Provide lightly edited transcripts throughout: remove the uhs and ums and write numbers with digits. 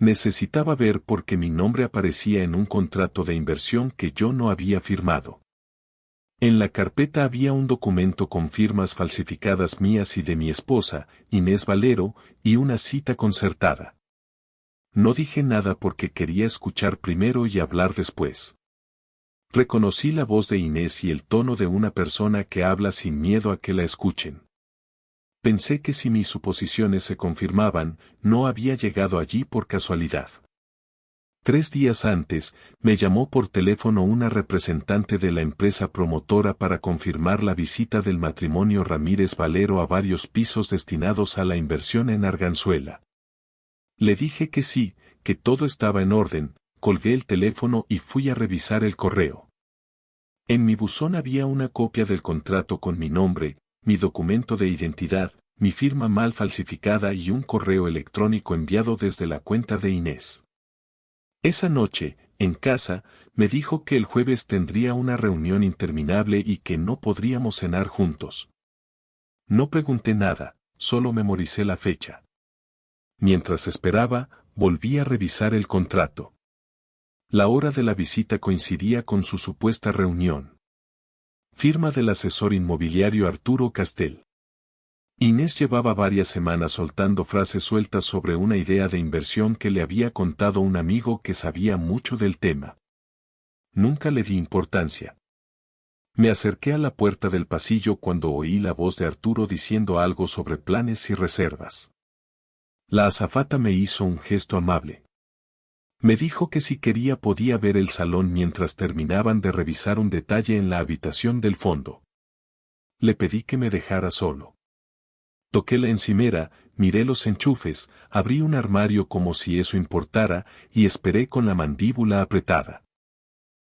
Necesitaba ver porque mi nombre aparecía en un contrato de inversión que yo no había firmado. En la carpeta había un documento con firmas falsificadas mías y de mi esposa, Inés Valero, y una cita concertada. No dije nada porque quería escuchar primero y hablar después. Reconocí la voz de Inés y el tono de una persona que habla sin miedo a que la escuchen. Pensé que si mis suposiciones se confirmaban, no había llegado allí por casualidad. 3 días antes, me llamó por teléfono una representante de la empresa promotora para confirmar la visita del matrimonio Ramírez Valero a varios pisos destinados a la inversión en Arganzuela. Le dije que sí, que todo estaba en orden, colgué el teléfono y fui a revisar el correo. En mi buzón había una copia del contrato con mi nombre, mi documento de identidad, mi firma mal falsificada y un correo electrónico enviado desde la cuenta de Inés. Esa noche, en casa, me dijo que el jueves tendría una reunión interminable y que no podríamos cenar juntos. No pregunté nada, solo memoricé la fecha. Mientras esperaba, volví a revisar el contrato. La hora de la visita coincidía con su supuesta reunión. Firma del asesor inmobiliario Arturo Castel. Inés llevaba varias semanas soltando frases sueltas sobre una idea de inversión que le había contado un amigo que sabía mucho del tema. Nunca le di importancia. Me acerqué a la puerta del pasillo cuando oí la voz de Arturo diciendo algo sobre planes y reservas. La azafata me hizo un gesto amable. Me dijo que si quería podía ver el salón mientras terminaban de revisar un detalle en la habitación del fondo. Le pedí que me dejara solo. Toqué la encimera, miré los enchufes, abrí un armario como si eso importara, y esperé con la mandíbula apretada.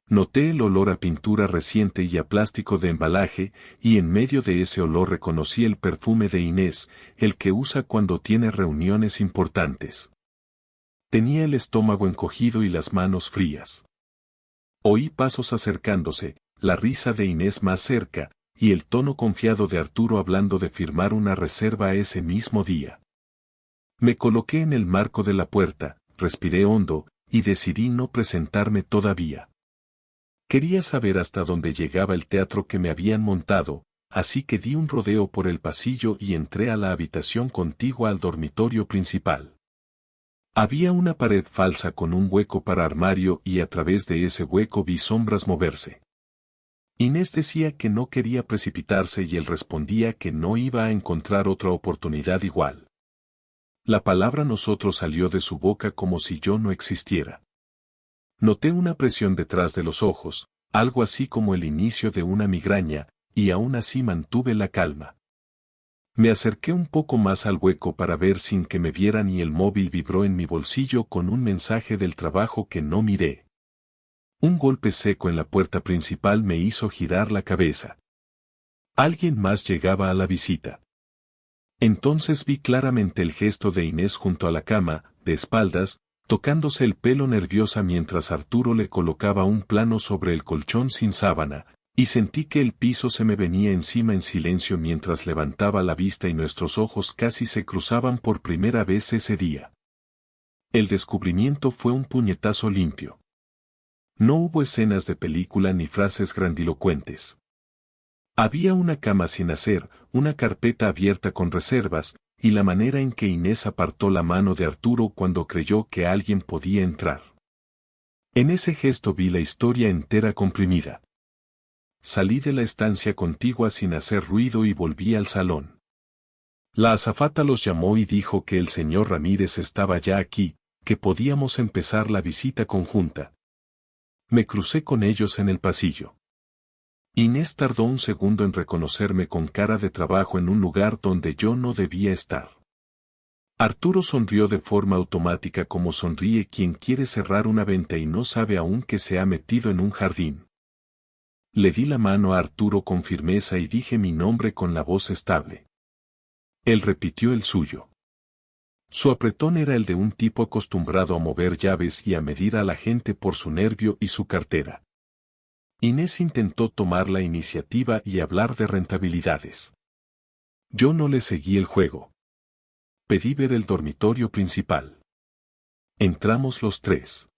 Noté el olor a pintura reciente y a plástico de embalaje, y en medio de ese olor reconocí el perfume de Inés, el que usa cuando tiene reuniones importantes. Tenía el estómago encogido y las manos frías. Oí pasos acercándose, la risa de Inés más cerca, y el tono confiado de Arturo hablando de firmar una reserva ese mismo día. Me coloqué en el marco de la puerta, respiré hondo, y decidí no presentarme todavía. Quería saber hasta dónde llegaba el teatro que me habían montado, así que di un rodeo por el pasillo y entré a la habitación contigua al dormitorio principal. Había una pared falsa con un hueco para armario y a través de ese hueco vi sombras moverse. Inés decía que no quería precipitarse y él respondía que no iba a encontrar otra oportunidad igual. La palabra nosotros salió de su boca como si yo no existiera. Noté una presión detrás de los ojos, algo así como el inicio de una migraña, y aún así mantuve la calma. Me acerqué un poco más al hueco para ver sin que me vieran y el móvil vibró en mi bolsillo con un mensaje del trabajo que no miré. Un golpe seco en la puerta principal me hizo girar la cabeza. Alguien más llegaba a la visita. Entonces vi claramente el gesto de Inés junto a la cama, de espaldas, tocándose el pelo nerviosa mientras Arturo le colocaba un plano sobre el colchón sin sábana, y sentí que el piso se me venía encima en silencio mientras levantaba la vista y nuestros ojos casi se cruzaban por primera vez ese día. El descubrimiento fue un puñetazo limpio. No hubo escenas de película ni frases grandilocuentes. Había una cama sin hacer, una carpeta abierta con reservas, y la manera en que Inés apartó la mano de Arturo cuando creyó que alguien podía entrar. En ese gesto vi la historia entera comprimida. Salí de la estancia contigua sin hacer ruido y volví al salón. La azafata los llamó y dijo que el señor Ramírez estaba ya aquí, que podíamos empezar la visita conjunta. Me crucé con ellos en el pasillo. Inés tardó un segundo en reconocerme con cara de trabajo en un lugar donde yo no debía estar. Arturo sonrió de forma automática como sonríe quien quiere cerrar una venta y no sabe aún que se ha metido en un jardín. Le di la mano a Arturo con firmeza y dije mi nombre con la voz estable. Él repitió el suyo. Su apretón era el de un tipo acostumbrado a mover llaves y a medir a la gente por su nervio y su cartera. Inés intentó tomar la iniciativa y hablar de rentabilidades. Yo no le seguí el juego. Pedí ver el dormitorio principal. Entramos los tres.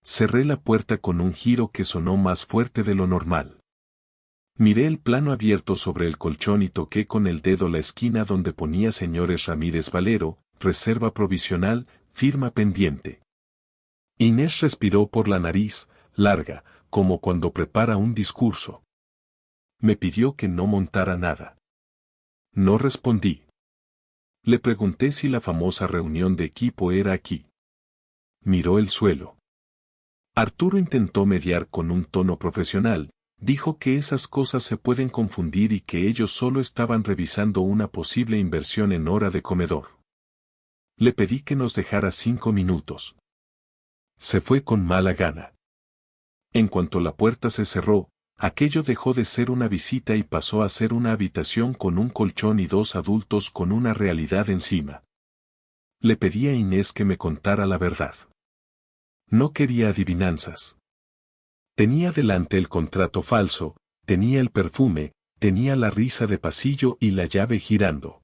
Cerré la puerta con un giro que sonó más fuerte de lo normal. Miré el plano abierto sobre el colchón y toqué con el dedo la esquina donde ponía Señores Ramírez Valero, reserva provisional, firma pendiente. Inés respiró por la nariz, larga, como cuando prepara un discurso. Me pidió que no montara nada. No respondí. Le pregunté si la famosa reunión de equipo era aquí. Miró el suelo. Arturo intentó mediar con un tono profesional, dijo que esas cosas se pueden confundir y que ellos solo estaban revisando una posible inversión en hora de comedor. Le pedí que nos dejara 5 minutos. Se fue con mala gana. En cuanto la puerta se cerró, aquello dejó de ser una visita y pasó a ser una habitación con un colchón y 2 adultos con una realidad encima. Le pedí a Inés que me contara la verdad. No quería adivinanzas. Tenía delante el contrato falso, tenía el perfume, tenía la risa de pasillo y la llave girando.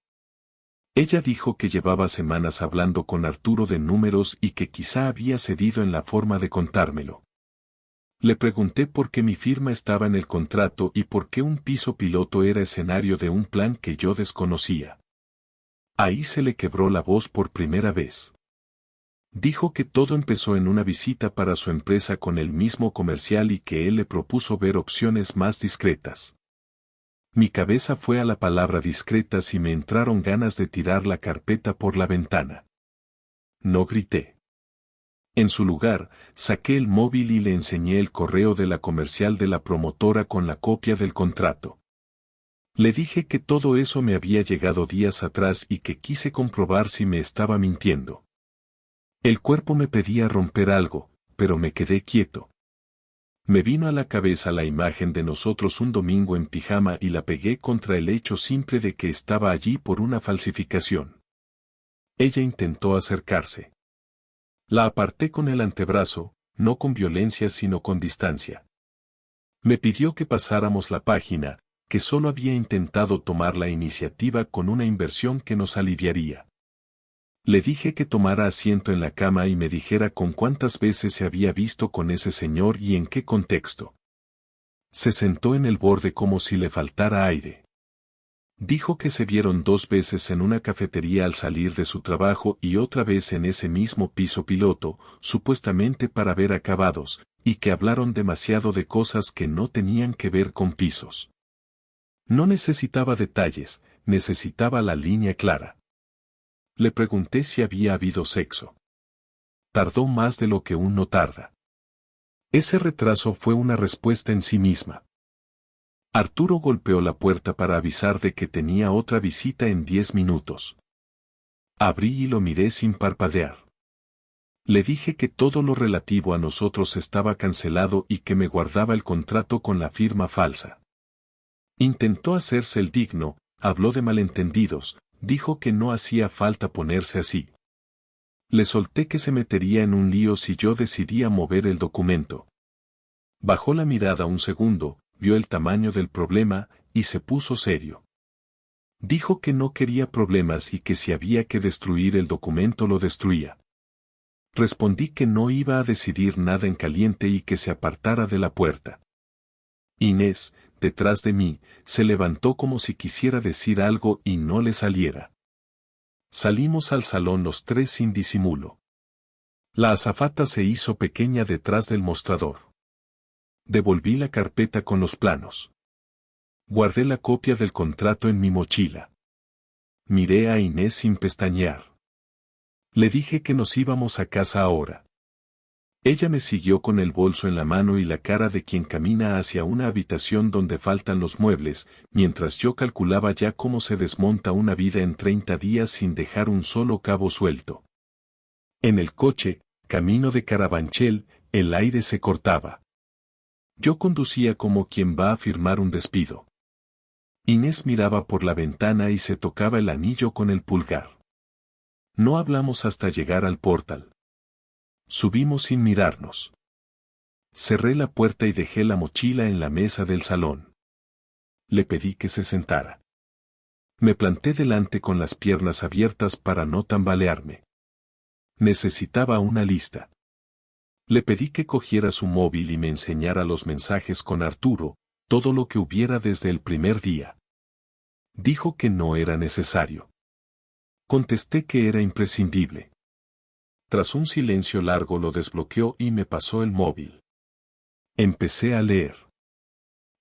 Ella dijo que llevaba semanas hablando con Arturo de números y que quizá había cedido en la forma de contármelo. Le pregunté por qué mi firma estaba en el contrato y por qué un piso piloto era escenario de un plan que yo desconocía. Ahí se le quebró la voz por primera vez. Dijo que todo empezó en una visita para su empresa con el mismo comercial y que él le propuso ver opciones más discretas. Mi cabeza fue a la palabra discretas y me entraron ganas de tirar la carpeta por la ventana. No grité. En su lugar, saqué el móvil y le enseñé el correo de la comercial de la promotora con la copia del contrato. Le dije que todo eso me había llegado días atrás y que quise comprobar si me estaba mintiendo. El cuerpo me pedía romper algo, pero me quedé quieto. Me vino a la cabeza la imagen de nosotros un domingo en pijama y la pegué contra el hecho simple de que estaba allí por una falsificación. Ella intentó acercarse. La aparté con el antebrazo, no con violencia sino con distancia. Me pidió que pasáramos la página, que solo había intentado tomar la iniciativa con una inversión que nos aliviaría. Le dije que tomara asiento en la cama y me dijera con cuántas veces se había visto con ese señor y en qué contexto. Se sentó en el borde como si le faltara aire. Dijo que se vieron 2 veces en una cafetería al salir de su trabajo y otra vez en ese mismo piso piloto, supuestamente para ver acabados, y que hablaron demasiado de cosas que no tenían que ver con pisos. No necesitaba detalles, necesitaba la línea clara. Le pregunté si había habido sexo. Tardó más de lo que uno tarda. Ese retraso fue una respuesta en sí misma. Arturo golpeó la puerta para avisar de que tenía otra visita en 10 minutos. Abrí y lo miré sin parpadear. Le dije que todo lo relativo a nosotros estaba cancelado y que me guardaba el contrato con la firma falsa. Intentó hacerse el digno, habló de malentendidos, dijo que no hacía falta ponerse así. Le solté que se metería en un lío si yo decidía mover el documento. Bajó la mirada un segundo, vio el tamaño del problema, y se puso serio. Dijo que no quería problemas y que si había que destruir el documento lo destruía. Respondí que no iba a decidir nada en caliente y que se apartara de la puerta. Inés, detrás de mí, se levantó como si quisiera decir algo y no le saliera. Salimos al salón los 3 sin disimulo. La azafata se hizo pequeña detrás del mostrador. Devolví la carpeta con los planos. Guardé la copia del contrato en mi mochila. Miré a Inés sin pestañear. Le dije que nos íbamos a casa ahora. Ella me siguió con el bolso en la mano y la cara de quien camina hacia una habitación donde faltan los muebles, mientras yo calculaba ya cómo se desmonta una vida en 30 días sin dejar un solo cabo suelto. En el coche, camino de Carabanchel, el aire se cortaba. Yo conducía como quien va a firmar un despido. Inés miraba por la ventana y se tocaba el anillo con el pulgar. No hablamos hasta llegar al portal. Subimos sin mirarnos. Cerré la puerta y dejé la mochila en la mesa del salón. Le pedí que se sentara. Me planté delante con las piernas abiertas para no tambalearme. Necesitaba una lista. Le pedí que cogiera su móvil y me enseñara los mensajes con Arturo, todo lo que hubiera desde el primer día. Dijo que no era necesario. Contesté que era imprescindible. Tras un silencio largo lo desbloqueó y me pasó el móvil. Empecé a leer.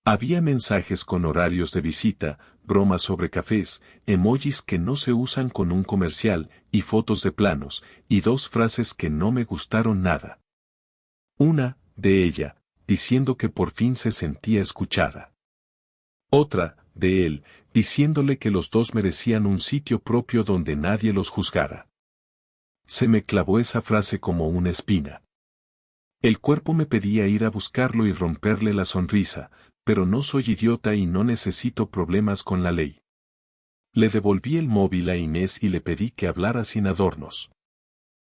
Había mensajes con horarios de visita, bromas sobre cafés, emojis que no se usan con un comercial, y fotos de planos, y dos frases que no me gustaron nada. Una, de ella, diciendo que por fin se sentía escuchada. Otra, de él, diciéndole que los dos merecían un sitio propio donde nadie los juzgara. Se me clavó esa frase como una espina. El cuerpo me pedía ir a buscarlo y romperle la sonrisa, pero no soy idiota y no necesito problemas con la ley. Le devolví el móvil a Inés y le pedí que hablara sin adornos.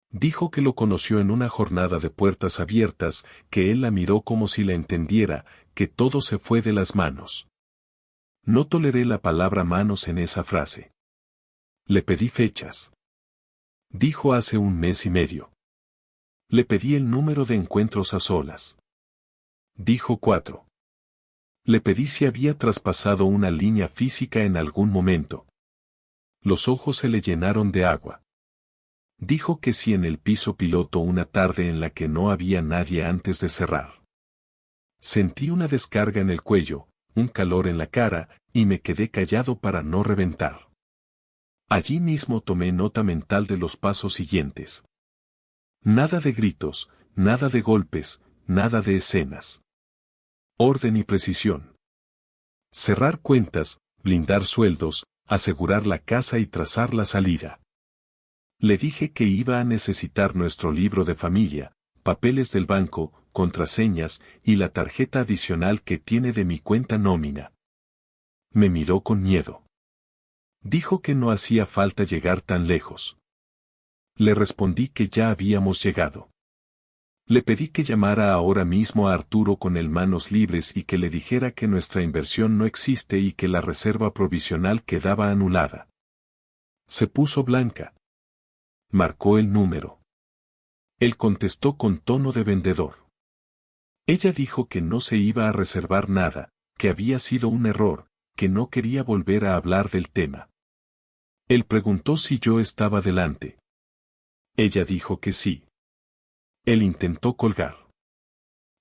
Dijo que lo conoció en una jornada de puertas abiertas, que él la miró como si la entendiera, que todo se fue de las manos. No toleré la palabra manos en esa frase. Le pedí fechas. Dijo hace un mes y medio. Le pedí el número de encuentros a solas. Dijo 4. Le pedí si había traspasado una línea física en algún momento. Los ojos se le llenaron de agua. Dijo que sí en el piso piloto una tarde en la que no había nadie antes de cerrar. Sentí una descarga en el cuello, un calor en la cara, y me quedé callado para no reventar. Allí mismo tomé nota mental de los pasos siguientes. Nada de gritos, nada de golpes, nada de escenas. Orden y precisión. Cerrar cuentas, blindar sueldos, asegurar la casa y trazar la salida. Le dije que iba a necesitar nuestro libro de familia, papeles del banco, contraseñas y la tarjeta adicional que tiene de mi cuenta nómina. Me miró con miedo. Dijo que no hacía falta llegar tan lejos. Le respondí que ya habíamos llegado. Le pedí que llamara ahora mismo a Arturo con el manos libres y que le dijera que nuestra inversión no existe y que la reserva provisional quedaba anulada. Se puso blanca. Marcó el número. Él contestó con tono de vendedor. Ella dijo que no se iba a reservar nada, que había sido un error, que no quería volver a hablar del tema. Él preguntó si yo estaba delante. Ella dijo que sí. Él intentó colgar.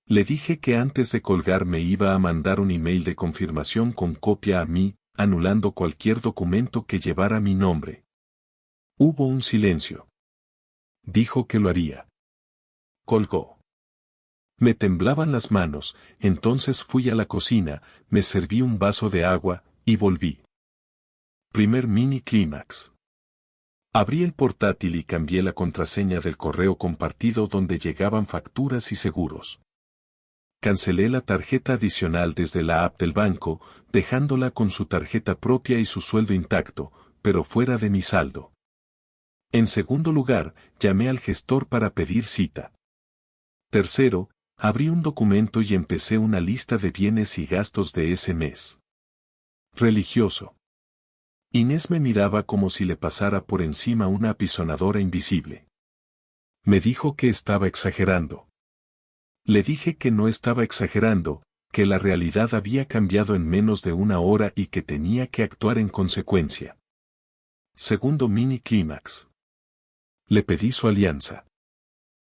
Le dije que antes de colgar me iba a mandar un email de confirmación con copia a mí, anulando cualquier documento que llevara mi nombre. Hubo un silencio. Dijo que lo haría. Colgó. Me temblaban las manos, entonces fui a la cocina, me serví un vaso de agua, y volví. Primer mini clímax. Abrí el portátil y cambié la contraseña del correo compartido donde llegaban facturas y seguros. Cancelé la tarjeta adicional desde la app del banco, dejándola con su tarjeta propia y su sueldo intacto, pero fuera de mi saldo. En segundo lugar, llamé al gestor para pedir cita. Tercero, abrí un documento y empecé una lista de bienes y gastos de ese mes. Religioso. Inés me miraba como si le pasara por encima una apisonadora invisible. Me dijo que estaba exagerando. Le dije que no estaba exagerando, que la realidad había cambiado en menos de una hora y que tenía que actuar en consecuencia. Segundo mini clímax. Le pedí su alianza.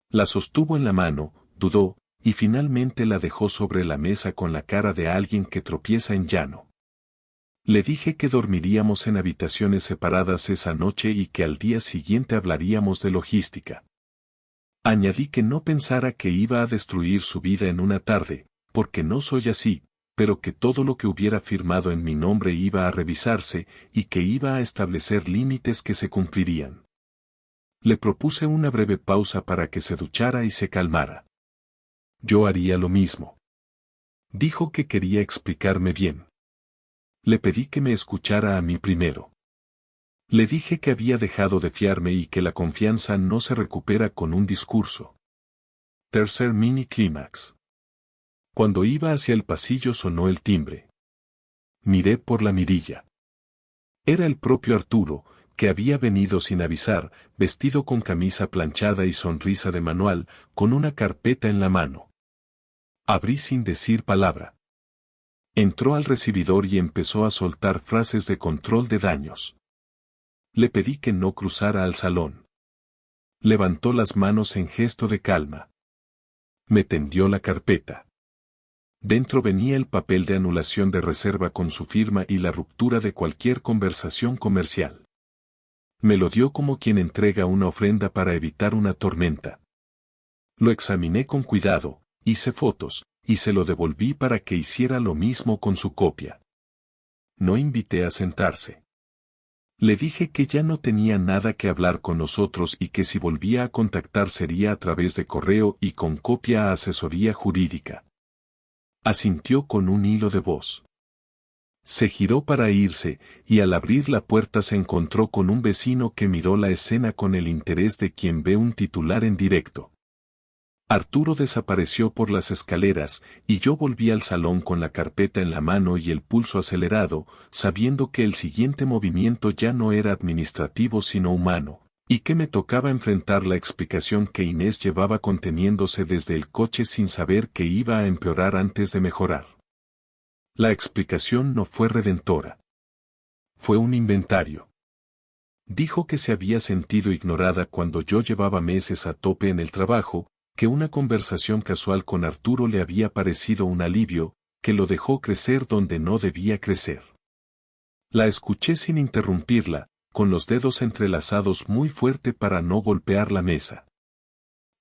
La sostuvo en la mano, dudó, y finalmente la dejó sobre la mesa con la cara de alguien que tropieza en llano. Le dije que dormiríamos en habitaciones separadas esa noche y que al día siguiente hablaríamos de logística. Añadí que no pensara que iba a destruir su vida en una tarde, porque no soy así, pero que todo lo que hubiera firmado en mi nombre iba a revisarse y que iba a establecer límites que se cumplirían. Le propuse una breve pausa para que se duchara y se calmara. Yo haría lo mismo. Dijo que quería explicarme bien. Le pedí que me escuchara a mí primero. Le dije que había dejado de fiarme y que la confianza no se recupera con un discurso. Tercer mini clímax. Cuando iba hacia el pasillo sonó el timbre. Miré por la mirilla. Era el propio Arturo, que había venido sin avisar, vestido con camisa planchada y sonrisa de manual, con una carpeta en la mano. Abrí sin decir palabra. Entró al recibidor y empezó a soltar frases de control de daños. Le pedí que no cruzara al salón. Levantó las manos en gesto de calma. Me tendió la carpeta. Dentro venía el papel de anulación de reserva con su firma y la ruptura de cualquier conversación comercial. Me lo dio como quien entrega una ofrenda para evitar una tormenta. Lo examiné con cuidado, hice fotos, y se lo devolví para que hiciera lo mismo con su copia. No invité a sentarse. Le dije que ya no tenía nada que hablar con nosotros y que si volvía a contactar sería a través de correo y con copia a asesoría jurídica. Asintió con un hilo de voz. Se giró para irse, y al abrir la puerta se encontró con un vecino que miró la escena con el interés de quien ve un titular en directo. Arturo desapareció por las escaleras, y yo volví al salón con la carpeta en la mano y el pulso acelerado, sabiendo que el siguiente movimiento ya no era administrativo sino humano, y que me tocaba enfrentar la explicación que Inés llevaba conteniéndose desde el coche sin saber que iba a empeorar antes de mejorar. La explicación no fue redentora. Fue un inventario. Dijo que se había sentido ignorada cuando yo llevaba meses a tope en el trabajo, que una conversación casual con Arturo le había parecido un alivio, que lo dejó crecer donde no debía crecer. La escuché sin interrumpirla, con los dedos entrelazados muy fuerte para no golpear la mesa.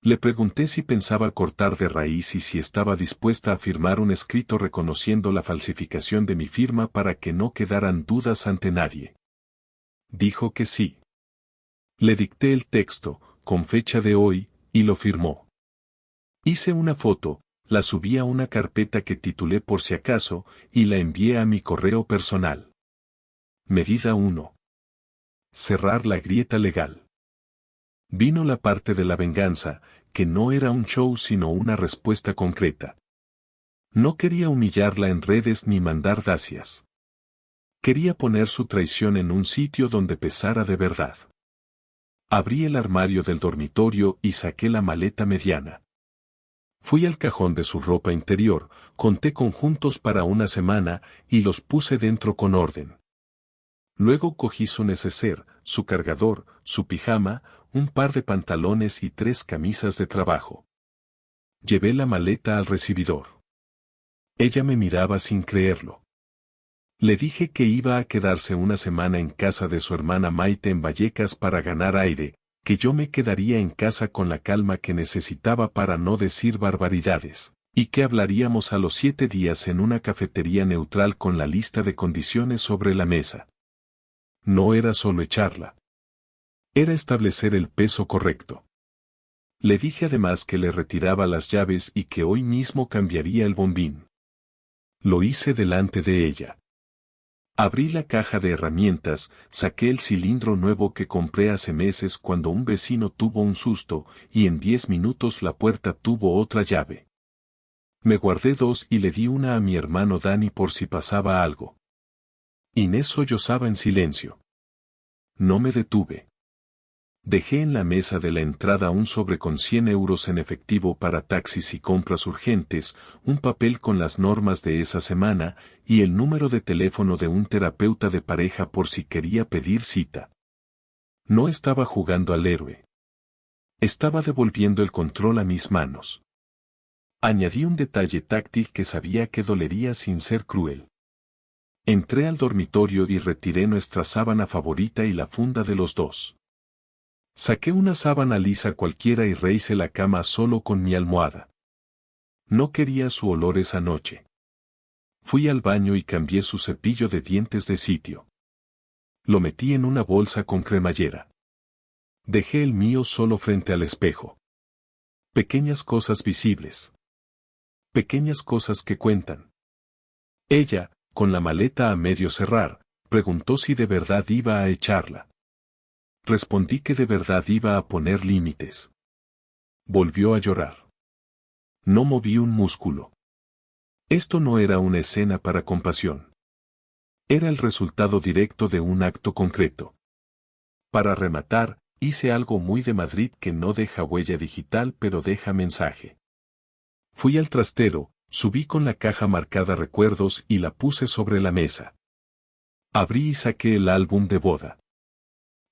Le pregunté si pensaba cortar de raíz y si estaba dispuesta a firmar un escrito reconociendo la falsificación de mi firma para que no quedaran dudas ante nadie. Dijo que sí. Le dicté el texto, con fecha de hoy, y lo firmó. Hice una foto, la subí a una carpeta que titulé por si acaso, y la envié a mi correo personal. Medida 1. Cerrar la grieta legal. Vino la parte de la venganza, que no era un show sino una respuesta concreta. No quería humillarla en redes ni mandar gracias. Quería poner su traición en un sitio donde pesara de verdad. Abrí el armario del dormitorio y saqué la maleta mediana. Fui al cajón de su ropa interior, conté conjuntos para una semana y los puse dentro con orden. Luego cogí su neceser, su cargador, su pijama, un par de pantalones y 3 camisas de trabajo. Llevé la maleta al recibidor. Ella me miraba sin creerlo. Le dije que iba a quedarse una semana en casa de su hermana Maite en Vallecas para ganar aire, que yo me quedaría en casa con la calma que necesitaba para no decir barbaridades, y que hablaríamos a los 7 días en una cafetería neutral con la lista de condiciones sobre la mesa. No era solo echarla. Era establecer el peso correcto. Le dije además que le retiraba las llaves y que hoy mismo cambiaría el bombín. Lo hice delante de ella. Abrí la caja de herramientas, saqué el cilindro nuevo que compré hace meses cuando un vecino tuvo un susto, y en 10 minutos la puerta tuvo otra llave. Me guardé 2 y le di una a mi hermano Dani por si pasaba algo. Inés sollozaba en silencio. No me detuve. Dejé en la mesa de la entrada un sobre con 100 euros en efectivo para taxis y compras urgentes, un papel con las normas de esa semana, y el número de teléfono de un terapeuta de pareja por si quería pedir cita. No estaba jugando al héroe. Estaba devolviendo el control a mis manos. Añadí un detalle táctil que sabía que dolería sin ser cruel. Entré al dormitorio y retiré nuestra sábana favorita y la funda de los dos. Saqué una sábana lisa cualquiera y rehice la cama solo con mi almohada. No quería su olor esa noche. Fui al baño y cambié su cepillo de dientes de sitio. Lo metí en una bolsa con cremallera. Dejé el mío solo frente al espejo. Pequeñas cosas visibles. Pequeñas cosas que cuentan. Ella, con la maleta a medio cerrar, preguntó si de verdad iba a echarla. Respondí que de verdad iba a poner límites. Volvió a llorar. No moví un músculo. Esto no era una escena para compasión. Era el resultado directo de un acto concreto. Para rematar, hice algo muy de Madrid que no deja huella digital pero deja mensaje. Fui al trastero, subí con la caja marcada recuerdos y la puse sobre la mesa. Abrí y saqué el álbum de boda.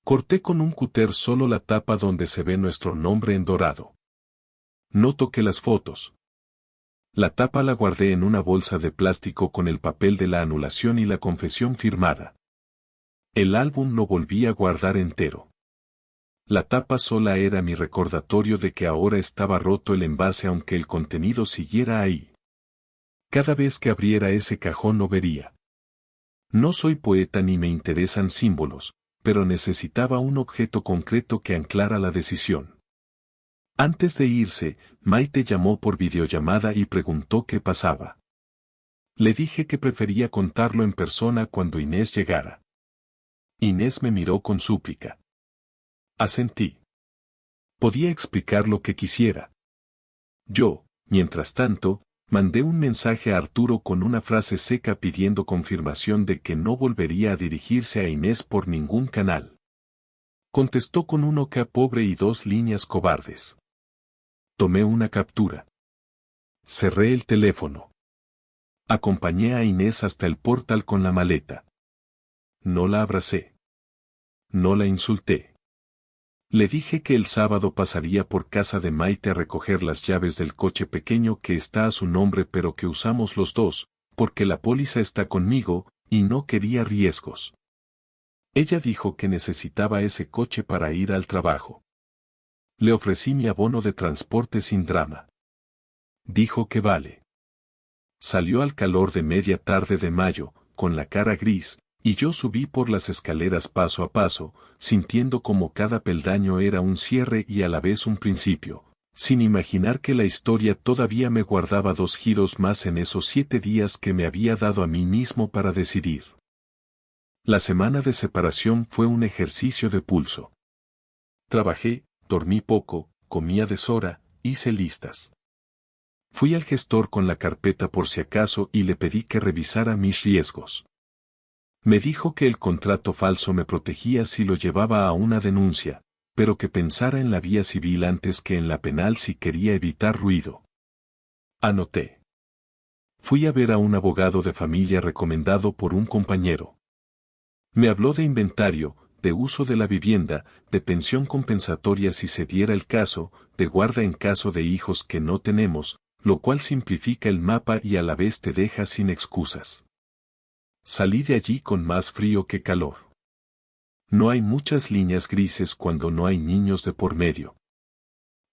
Corté con un cúter solo la tapa donde se ve nuestro nombre en dorado. No toqué las fotos. La tapa la guardé en una bolsa de plástico con el papel de la anulación y la confesión firmada. El álbum lo volví a guardar entero. La tapa sola era mi recordatorio de que ahora estaba roto el envase aunque el contenido siguiera ahí. Cada vez que abriera ese cajón lo vería. No soy poeta ni me interesan símbolos, pero necesitaba un objeto concreto que anclara la decisión. Antes de irse, Maite llamó por videollamada y preguntó qué pasaba. Le dije que prefería contarlo en persona cuando Inés llegara. Inés me miró con súplica. Asentí. Podía explicar lo que quisiera. Yo, mientras tanto, mandé un mensaje a Arturo con una frase seca pidiendo confirmación de que no volvería a dirigirse a Inés por ningún canal. Contestó con un OK pobre y 2 líneas cobardes. Tomé una captura. Cerré el teléfono. Acompañé a Inés hasta el portal con la maleta. No la abracé. No la insulté. Le dije que el sábado pasaría por casa de Maite a recoger las llaves del coche pequeño que está a su nombre pero que usamos los dos, porque la póliza está conmigo, y no quería riesgos. Ella dijo que necesitaba ese coche para ir al trabajo. Le ofrecí mi abono de transporte sin drama. Dijo que vale. Salió al calor de media tarde de mayo, con la cara gris, y yo subí por las escaleras paso a paso, sintiendo como cada peldaño era un cierre y a la vez un principio, sin imaginar que la historia todavía me guardaba 2 giros más en esos 7 días que me había dado a mí mismo para decidir. La semana de separación fue un ejercicio de pulso. Trabajé, dormí poco, comí a deshora, hice listas. Fui al gestor con la carpeta por si acaso y le pedí que revisara mis riesgos. Me dijo que el contrato falso me protegía si lo llevaba a una denuncia, pero que pensara en la vía civil antes que en la penal si quería evitar ruido. Anoté. Fui a ver a un abogado de familia recomendado por un compañero. Me habló de inventario, de uso de la vivienda, de pensión compensatoria si se diera el caso, de guarda en caso de hijos que no tenemos, lo cual simplifica el mapa y a la vez te deja sin excusas. Salí de allí con más frío que calor. No hay muchas líneas grises cuando no hay niños de por medio.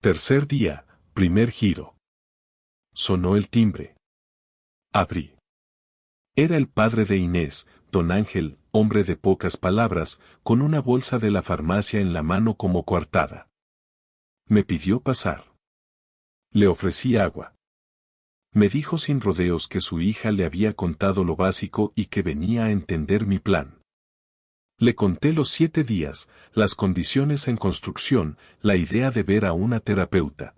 Tercer día, primer giro. Sonó el timbre. Abrí. Era el padre de Inés, don Ángel, hombre de pocas palabras, con una bolsa de la farmacia en la mano como coartada. Me pidió pasar. Le ofrecí agua. Me dijo sin rodeos que su hija le había contado lo básico y que venía a entender mi plan. Le conté los 7 días, las condiciones en construcción, la idea de ver a una terapeuta.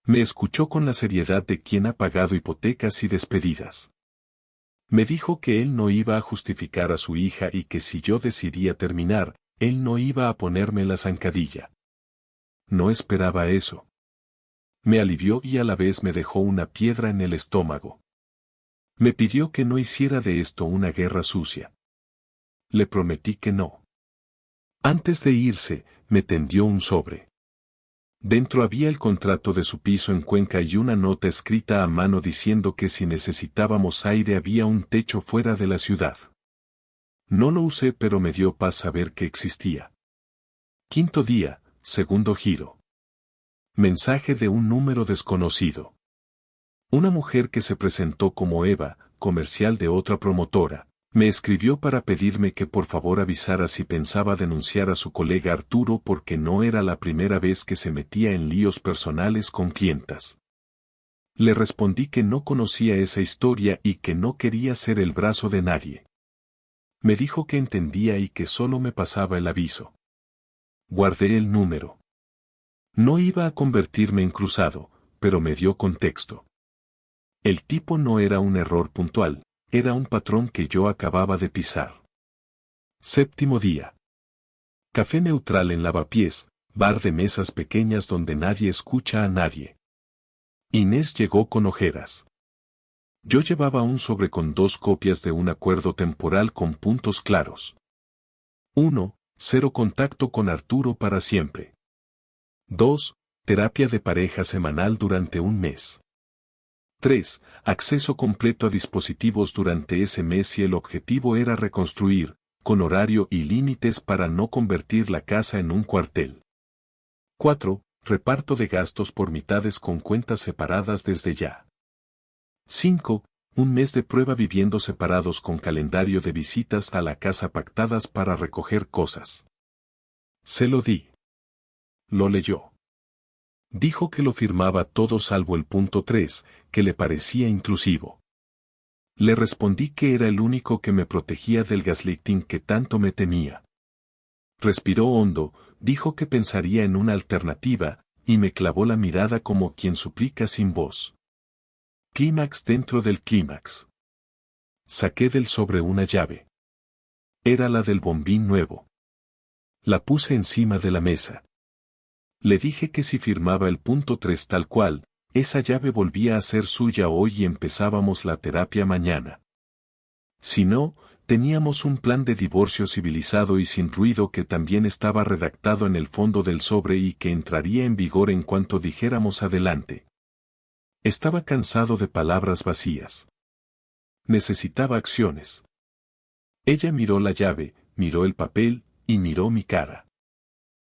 Me escuchó con la seriedad de quien ha pagado hipotecas y despedidas. Me dijo que él no iba a justificar a su hija y que si yo decidía terminar, él no iba a ponerme la zancadilla. No esperaba eso. Me alivió y a la vez me dejó una piedra en el estómago. Me pidió que no hiciera de esto una guerra sucia. Le prometí que no. Antes de irse, me tendió un sobre. Dentro había el contrato de su piso en Cuenca y una nota escrita a mano diciendo que si necesitábamos aire había un techo fuera de la ciudad. No lo usé pero me dio paz saber que existía. Quinto día, segundo giro. Mensaje de un número desconocido. Una mujer que se presentó como Eva, comercial de otra promotora, me escribió para pedirme que por favor avisara si pensaba denunciar a su colega Arturo porque no era la primera vez que se metía en líos personales con clientas. Le respondí que no conocía esa historia y que no quería ser el brazo de nadie. Me dijo que entendía y que solo me pasaba el aviso. Guardé el número. No iba a convertirme en cruzado, pero me dio contexto. El tipo no era un error puntual, era un patrón que yo acababa de pisar. Séptimo día. Café neutral en lavapiés, bar de mesas pequeñas donde nadie escucha a nadie. Inés llegó con ojeras. Yo llevaba un sobre con 2 copias de un acuerdo temporal con puntos claros. 1. Cero contacto con Arturo para siempre. 2. Terapia de pareja semanal durante un mes. 3. Acceso completo a dispositivos durante ese mes y el objetivo era reconstruir, con horario y límites para no convertir la casa en un cuartel. 4. Reparto de gastos por mitades con cuentas separadas desde ya. 5. Un mes de prueba viviendo separados con calendario de visitas a la casa pactadas para recoger cosas. Se lo di. Lo leyó. Dijo que lo firmaba todo salvo el punto 3, que le parecía intrusivo. Le respondí que era el único que me protegía del gaslighting que tanto me temía. Respiró hondo, dijo que pensaría en una alternativa, y me clavó la mirada como quien suplica sin voz. Clímax dentro del clímax. Saqué del sobre una llave. Era la del bombín nuevo. La puse encima de la mesa. Le dije que si firmaba el punto 3 tal cual, esa llave volvía a ser suya hoy y empezábamos la terapia mañana. Si no, teníamos un plan de divorcio civilizado y sin ruido que también estaba redactado en el fondo del sobre y que entraría en vigor en cuanto dijéramos adelante. Estaba cansado de palabras vacías. Necesitaba acciones. Ella miró la llave, miró el papel, y miró mi cara.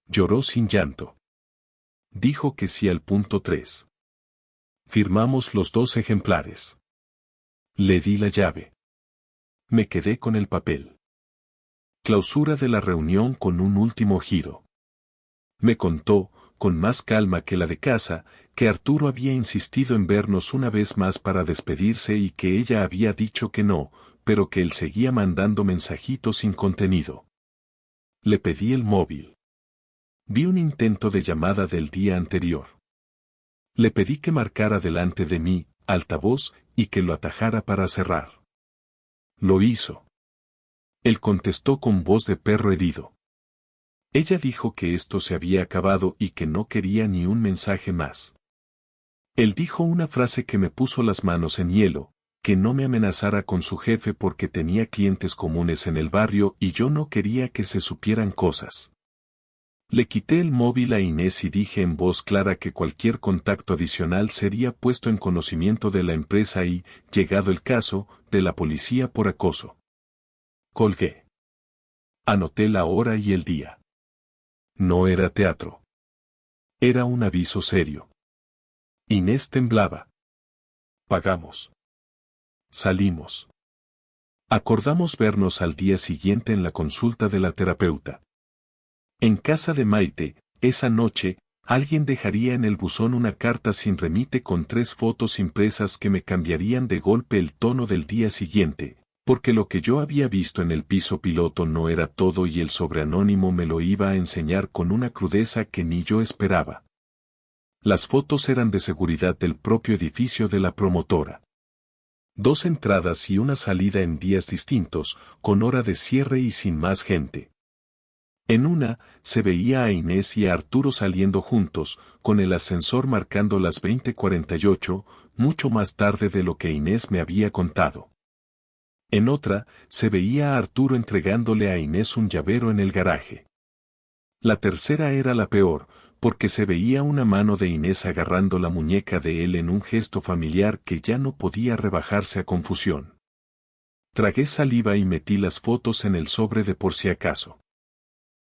Lloró sin llanto. Dijo que sí al punto 3. Firmamos los 2 ejemplares. Le di la llave. Me quedé con el papel. Clausura de la reunión con un último giro. Me contó, con más calma que la de casa, que Arturo había insistido en vernos una vez más para despedirse y que ella había dicho que no, pero que él seguía mandando mensajitos sin contenido. Le pedí el móvil. Vi un intento de llamada del día anterior. Le pedí que marcara delante de mí, altavoz, y que lo atajara para cerrar. Lo hizo. Él contestó con voz de perro herido. Ella dijo que esto se había acabado y que no quería ni un mensaje más. Él dijo una frase que me puso las manos en hielo, que no me amenazara con su jefe porque tenía clientes comunes en el barrio y yo no quería que se supieran cosas. Le quité el móvil a Inés y dije en voz clara que cualquier contacto adicional sería puesto en conocimiento de la empresa y, llegado el caso, de la policía por acoso. Colgué. Anoté la hora y el día. No era teatro. Era un aviso serio. Inés temblaba. Pagamos. Salimos. Acordamos vernos al día siguiente en la consulta de la terapeuta. En casa de Maite, esa noche, alguien dejaría en el buzón una carta sin remite con 3 fotos impresas que me cambiarían de golpe el tono del día siguiente, porque lo que yo había visto en el piso piloto no era todo y el sobre anónimo me lo iba a enseñar con una crudeza que ni yo esperaba. Las fotos eran de seguridad del propio edificio de la promotora. 2 entradas y una salida en días distintos, con hora de cierre y sin más gente. En una, se veía a Inés y a Arturo saliendo juntos, con el ascensor marcando las 20:48, mucho más tarde de lo que Inés me había contado. En otra, se veía a Arturo entregándole a Inés un llavero en el garaje. La tercera era la peor, porque se veía una mano de Inés agarrando la muñeca de él en un gesto familiar que ya no podía rebajarse a confusión. Tragué saliva y metí las fotos en el sobre de por si acaso.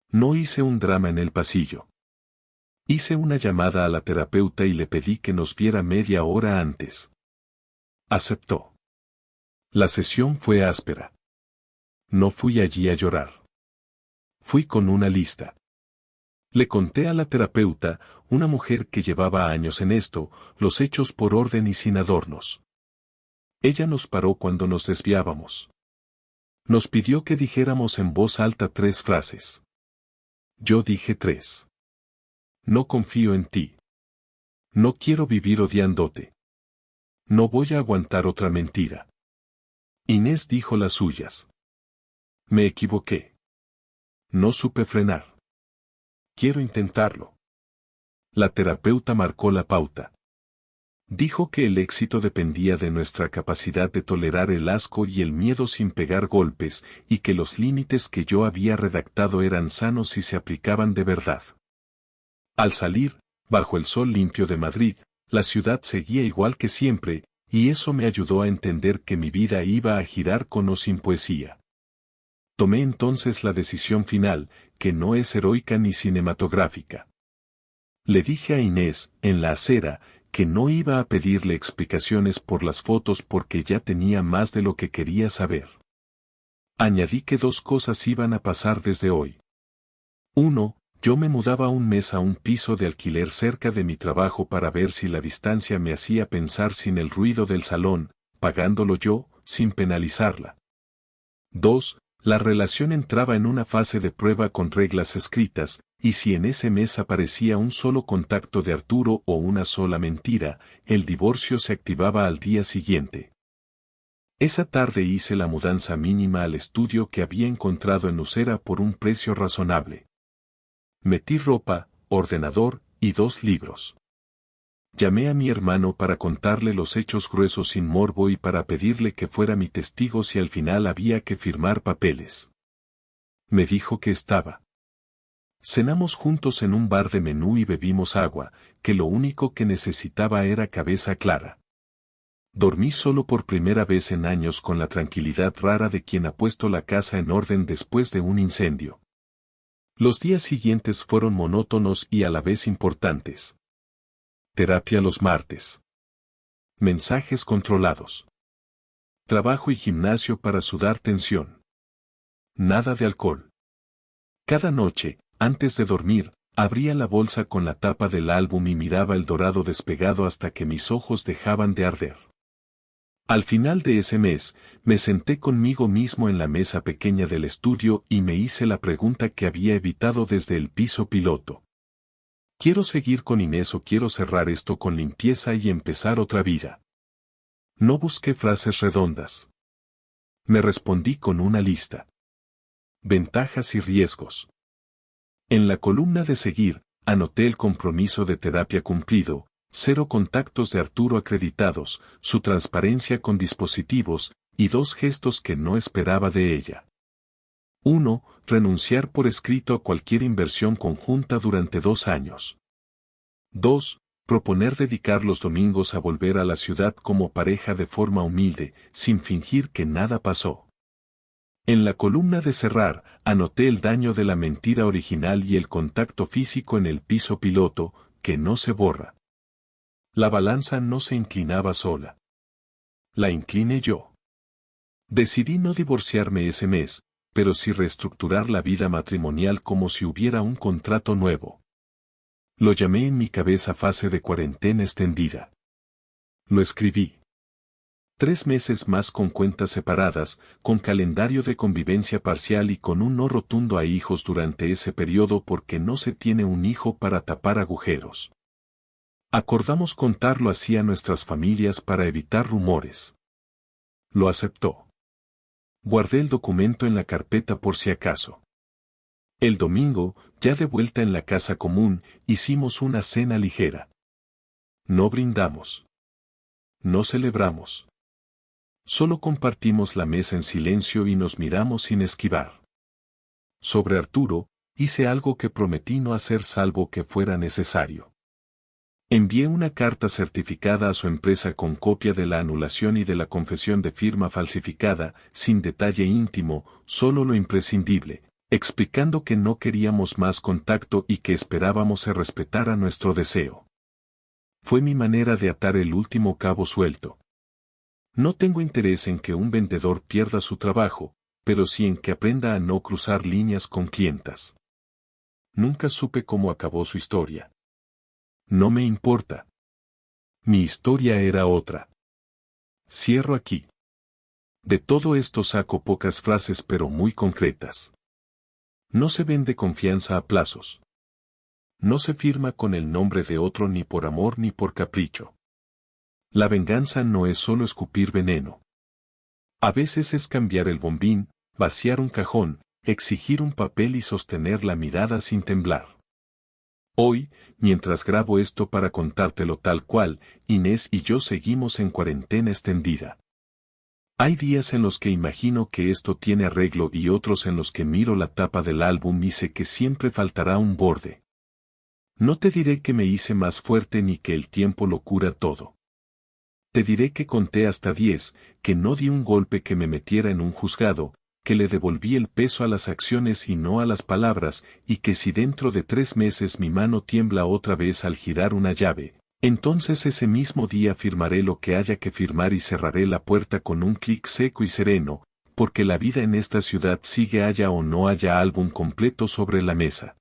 No hice un drama en el pasillo. Hice una llamada a la terapeuta y le pedí que nos viera media hora antes. Aceptó. La sesión fue áspera. No fui allí a llorar. Fui con una lista. Le conté a la terapeuta, una mujer que llevaba años en esto, los hechos por orden y sin adornos. Ella nos paró cuando nos desviábamos. Nos pidió que dijéramos en voz alta 3 frases. Yo dije 3. No confío en ti. No quiero vivir odiándote. No voy a aguantar otra mentira. Inés dijo las suyas. Me equivoqué. No supe frenar. Quiero intentarlo. La terapeuta marcó la pauta. Dijo que el éxito dependía de nuestra capacidad de tolerar el asco y el miedo sin pegar golpes, y que los límites que yo había redactado eran sanos si se aplicaban de verdad. Al salir, bajo el sol limpio de Madrid, la ciudad seguía igual que siempre, y eso me ayudó a entender que mi vida iba a girar con o sin poesía. Tomé entonces la decisión final, que no es heroica ni cinematográfica. Le dije a Inés, en la acera, que no iba a pedirle explicaciones por las fotos porque ya tenía más de lo que quería saber. Añadí que 2 cosas iban a pasar desde hoy. 1. Yo me mudaba un mes a un piso de alquiler cerca de mi trabajo para ver si la distancia me hacía pensar sin el ruido del salón, pagándolo yo, sin penalizarla. 2. La relación entraba en una fase de prueba con reglas escritas, y si en ese mes aparecía un solo contacto de Arturo o una sola mentira, el divorcio se activaba al día siguiente. Esa tarde hice la mudanza mínima al estudio que había encontrado en Usera por un precio razonable. Metí ropa, ordenador y 2 libros. Llamé a mi hermano para contarle los hechos gruesos sin morbo y para pedirle que fuera mi testigo si al final había que firmar papeles. Me dijo que estaba. Cenamos juntos en un bar de menú y bebimos agua, que lo único que necesitaba era cabeza clara. Dormí solo por primera vez en años con la tranquilidad rara de quien ha puesto la casa en orden después de un incendio. Los días siguientes fueron monótonos y a la vez importantes. Terapia los martes. Mensajes controlados. Trabajo y gimnasio para sudar tensión. Nada de alcohol. Cada noche, antes de dormir, abría la bolsa con la tapa del álbum y miraba el dorado despegado hasta que mis ojos dejaban de arder. Al final de ese mes, me senté conmigo mismo en la mesa pequeña del estudio y me hice la pregunta que había evitado desde el piso piloto. ¿Quiero seguir con Inés o quiero cerrar esto con limpieza y empezar otra vida? No busqué frases redondas. Me respondí con una lista. Ventajas y riesgos. En la columna de seguir, anoté el compromiso de terapia cumplido, 0 contactos de Arturo acreditados, su transparencia con dispositivos, y 2 gestos que no esperaba de ella. 1. Renunciar por escrito a cualquier inversión conjunta durante 2 años. 2. Proponer dedicar los domingos a volver a la ciudad como pareja de forma humilde, sin fingir que nada pasó. En la columna de cerrar, anoté el daño de la mentira original y el contacto físico en el piso piloto, que no se borra. La balanza no se inclinaba sola. La incliné yo. Decidí no divorciarme ese mes, pero sí reestructurar la vida matrimonial como si hubiera un contrato nuevo. Lo llamé en mi cabeza fase de cuarentena extendida. Lo escribí. 3 meses más con cuentas separadas, con calendario de convivencia parcial y con un no rotundo a hijos durante ese periodo porque no se tiene un hijo para tapar agujeros. Acordamos contarlo así a nuestras familias para evitar rumores. Lo aceptó. Guardé el documento en la carpeta por si acaso. El domingo, ya de vuelta en la casa común, hicimos una cena ligera. No brindamos. No celebramos. Solo compartimos la mesa en silencio y nos miramos sin esquivar. Sobre Arturo, hice algo que prometí no hacer salvo que fuera necesario. Envié una carta certificada a su empresa con copia de la anulación y de la confesión de firma falsificada, sin detalle íntimo, solo lo imprescindible, explicando que no queríamos más contacto y que esperábamos se respetara nuestro deseo. Fue mi manera de atar el último cabo suelto. No tengo interés en que un vendedor pierda su trabajo, pero sí en que aprenda a no cruzar líneas con clientas. Nunca supe cómo acabó su historia. No me importa. Mi historia era otra. Cierro aquí. De todo esto saco pocas frases pero muy concretas. No se vende confianza a plazos. No se firma con el nombre de otro ni por amor ni por capricho. La venganza no es solo escupir veneno. A veces es cambiar el bombín, vaciar un cajón, exigir un papel y sostener la mirada sin temblar. Hoy, mientras grabo esto para contártelo tal cual, Inés y yo seguimos en cuarentena extendida. Hay días en los que imagino que esto tiene arreglo y otros en los que miro la tapa del álbum y sé que siempre faltará un borde. No te diré que me hice más fuerte ni que el tiempo lo cura todo. Te diré que conté hasta 10, que no di un golpe que me metiera en un juzgado, que le devolví el peso a las acciones y no a las palabras, y que si dentro de 3 meses mi mano tiembla otra vez al girar una llave, entonces ese mismo día firmaré lo que haya que firmar y cerraré la puerta con un clic seco y sereno, porque la vida en esta ciudad sigue haya o no haya álbum completo sobre la mesa.